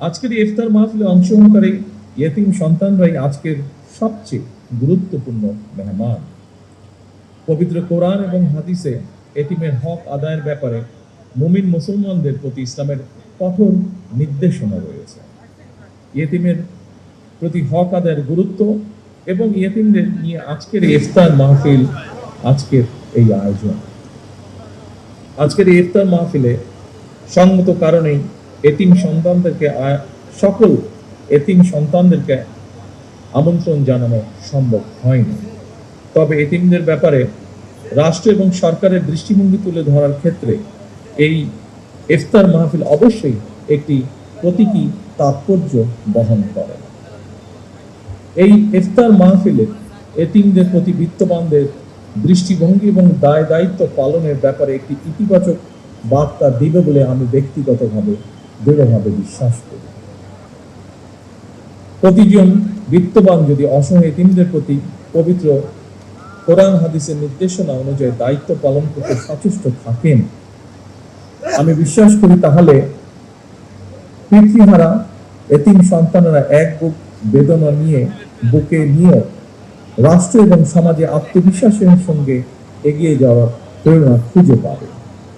আজকের এই ইফতার মাহফিলে অংশগ্রহণকারী ইয়েতিম সন্তানরাই আজকের সবচেয়ে গুরুত্বপূর্ণ মেহমান। পবিত্র কোরআন এবং হাদিসে এতিমের হক আদায়ের ব্যাপারে মুমিন মুসলমানদের প্রতি ইসলামের কঠোর নির্দেশনা রয়েছে। ইয়েতিমের প্রতি হক আদায়ের গুরুত্ব এবং ইয়েতিমদের নিয়ে আজকের ইফতার মাহফিল, আজকের এই আয়োজন। আজকের এই ইফতার মাহফিলে সঙ্গত কারণেই সকল এতিম সন্তানদেরকে আমন্ত্রণ জানানো সম্ভব হয়নি। তবে এতিমদের ব্যাপারে রাষ্ট্র এবং সরকারের দৃষ্টিভঙ্গি তুলে ধরার ক্ষেত্রে এই ইফতার মাহফিল অবশ্যই একটি প্রতীকী তাৎপর্য বহন করে। এই ইফতার মাহফিলে এতিমদের প্রতি বিত্তবানদের দৃষ্টিভঙ্গি এবং দায় দায়িত্ব পালনের ব্যাপারে একটি ইতিবাচক বার্তা দিবে বলে আমি ব্যক্তিগতভাবে দৃঢ়ভাবে বিশ্বাস করি। প্রতিজন বিত্তবান যদি অসহায় এতিমদের প্রতি পবিত্র কোরআন হাদিসের নির্দেশনা অনুযায়ী দায়িত্ব পালন করতে সচেষ্ট থাকেন, আমি বিশ্বাস করি তাহলে পিতৃহারা এতিম সন্তানেরা এক বুক বেদনা নিয়ে বুকে নিয়ে রাষ্ট্র এবং সমাজে আত্মবিশ্বাসের সঙ্গে এগিয়ে যাওয়ার প্রেরণা খুঁজে পাবে।